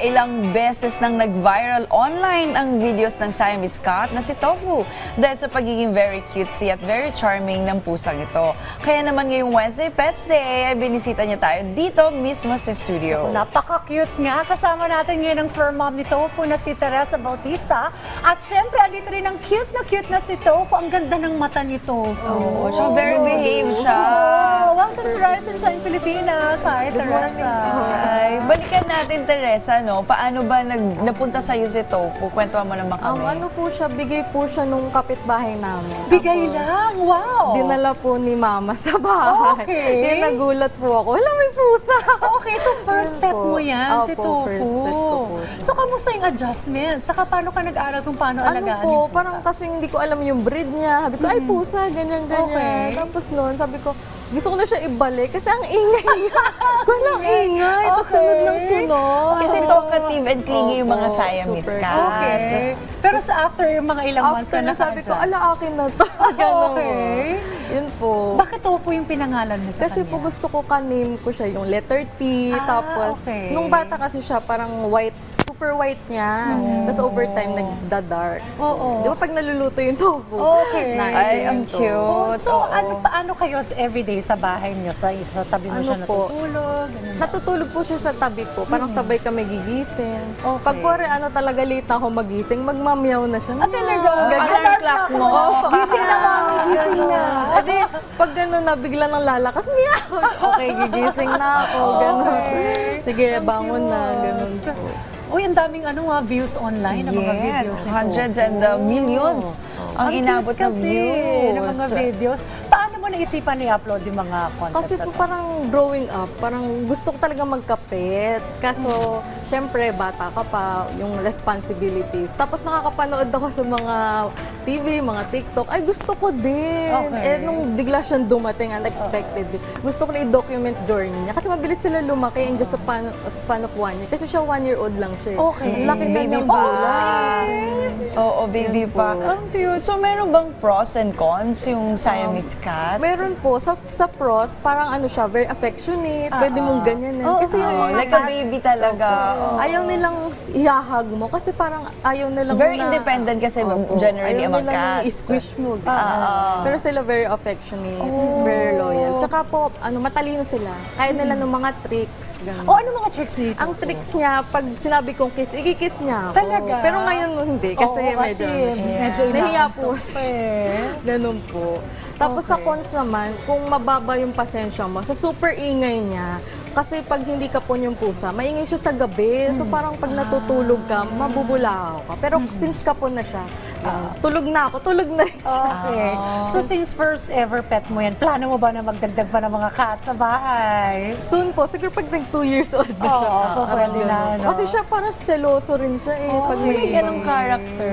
ilang beses nang nag-viral online ang videos ng Siamese cat na si Tofu dahil sa pagiging very cutesy at very charming ng pusang ito. Kaya naman ngayong Wednesday Pets Day ay binisita niya tayo dito mismo sa studio. Napaka-cute nga. Kasama natin ngayon ang fur mom ni Tofu na si Teresa Bautista. At syempre, andito rin ang cute na si Tofu. Ang ganda ng mata ni Tofu. Oh, siya very behaved siya. Oh, welcome sa Rise and Shine Pilipinas. Hi, Teresa. Ay, balikan natin, Teresa, no? Paano ba napunta sa'yo si Tofu? Kwentuhan mo naman kami. Ano po siya, bigay po siya nung kapitbahay namin. Bigay Tapos, lang? Wow! Dinala po ni Mama sa bahay. Okay. Kaya nagulat po ako. Wala, may pusa. Okay, so first pet mo yan, si Opo, Tofu. first pet ko po siya. So, kamusta yung adjustment? Saka paano ka nag-aral kung paano alagaan Po, yung pusa? parang kasi hindi ko alam yung breed niya. Sabi ko, ay pusa, ganyan-ganyan. Okay. Tapos noon, sabi ko, gusto ko na siya ibalik kasi ang ingay niya. Walang ingay. Tapos sunod ng sunod. Kasi Sabi ko, talkative and clingy yung mga Opo, Siamese super cat. Okay. Pero sa after yung mga ilang months After ka na sabi ko, naka-adjust. ala, akin na to. Ganun. Okay. Yun po. Bakit Tofu yung pinangalan mo sa Kasi kanya? po gusto ko ka-name ko siya yung letter T. Tapos, okay. nung bata kasi siya, parang white, super white niya. Tapos over time, nagda-dark. So, Oo. di ba pag naluluto yung tofu? Okay. Ay, ang to. cute. So, Oo. paano kayo everyday sa bahay niyo? Sa tabi mo siya po? natutulog? Ganun. Natutulog po siya sa tabi ko. Parang sabay kami gigising. Okay. Pag kuwari, talaga late ako magising, magmamyaw na siya. Talaga? Alarm clock mo. Gising na ba? Gising na. Edi, pag gano'n na, bigla nang lalakas, meow! Okay, gigising na ako, gano'n. Sige, bangon na, gano'n po. Uy, ang daming views online ng mga videos Yes, nito. hundreds and millions ang inabot na kasi views. ng mga videos. Paano mo naisipan i-upload yung mga content Kasi na po to? parang growing up, parang gusto ko talaga magkapit. Kaso, syempre, bata ka pa, yung responsibilities. Tapos nakakapanood ako sa mga TV, mga TikTok. Ay, gusto ko din. Okay. Nung bigla siyang dumating, unexpected. Gusto ko na i-document journey niya. Kasi mabilis sila lumaki in just a span of 1 year. Kasi siya 1-year-old lang siya. Okay. Ang laki na Baby niyang pa. bulas. Oo, baby pa. Ang cute. So, meron bang pros and cons yung Siamese cat? Meron po, sa pros, parang siya, very affectionate. Pwede mong ganyanin. Kasi yung Oo, mga like a cats, baby talaga. ayaw nilang ihahag mo kasi parang ayaw nilang Very na- independent kasi Opo. generally ayaw among nilang cats. i-squish mo. Pero sila very affectionate, very loyal. Tsaka po, matalino sila. Kaya nila ng mga tricks. Ganun. O, ano mga tricks nito? Ang tricks niya, pag sinabi kong kiss, ikikiss niya ako. Talaga? Pero ngayon hindi, kasi Oo, medyo, medyo nahiya inaantok po pa siya. eh. Ganun po. Tapos sa cons naman, kung mababa yung pasensya mo, sa super ingay niya, kasi pag hindi ka po yung pusa, maingay siya sa gabi. So parang pag natutulog ka, mabubulao ka. Pero since kapon na siya, tulog na rin siya. Okay. So, since first ever pet mo yan, plano mo ba na magdagdag pa ng mga cats sa bahay? Soon po, siguro pag nag 2 years old na siya. Oo, pwede na, no? Kasi siya parang seloso rin siya pag May may ganong character.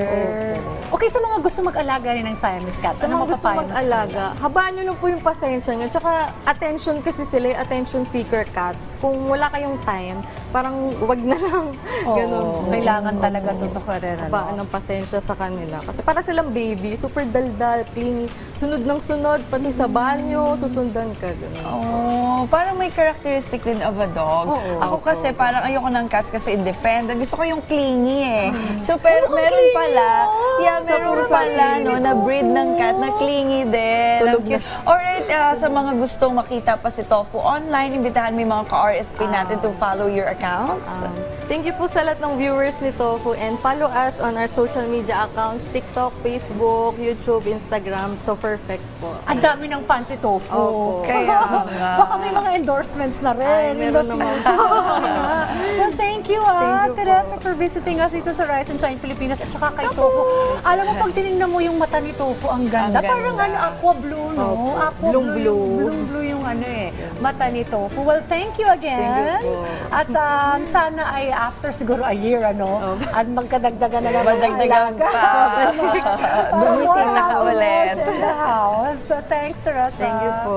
Okay, sa mga gusto mag-alaga rin ng Siamese cats, Sa ano mga gusto mapapayo mo sa mag-alaga, habaan nyo lang po yung pasensya nyo. Tsaka attention kasi sila, attention seeker cats. Kung wala kayong time, parang wag na lang. Oo, Ganun po. kailangan talaga tutukurin. Habaan ng pasensya sa kanila. Kasi para silang baby, super daldal, clingy. Sunod ng sunod, pati sa banyo, susundan ka. Ganun. Oh, parang may characteristic din of a dog. Oo. Ako kasi parang ayoko ng cats kasi independent. Gusto ko yung clingy eh. So pero meron pala, meron pusa, pala na breed ng cat na clingy din. Tulog Ang na cute. siya. Alright, sa mga gustong makita pa si Tofu online, imbitahan mo yung mga ka-RSP natin to follow your accounts. Thank you po sa lahat ng viewers ni Tofu and follow us on our social media accounts, TikTok, Facebook, YouTube, Instagram, to perfect po. Ang dami ng fans si Tofu. Opo. Kaya nga. Baka may mga endorsements na rin. Ay, meron naman po. Well, thank you, Thank you Teresa, po. for visiting us dito sa Rise and Shine Pilipinas at saka kay Tofu. Alam mo, pag tinignan mo yung mata ni Tofu, ang ganda. Ang ganda. Parang aqua blue, no? Opo. Aqua Blue-blue. Blue yung mata ni Tofu. Well, thank you again. Thank you po. At sana ay after siguro a year, at magkadagdagan na naman ng Madagdagan alaga. pa. Bumisita ka ulit. In the house. So, thanks, Teresa. Thank you po.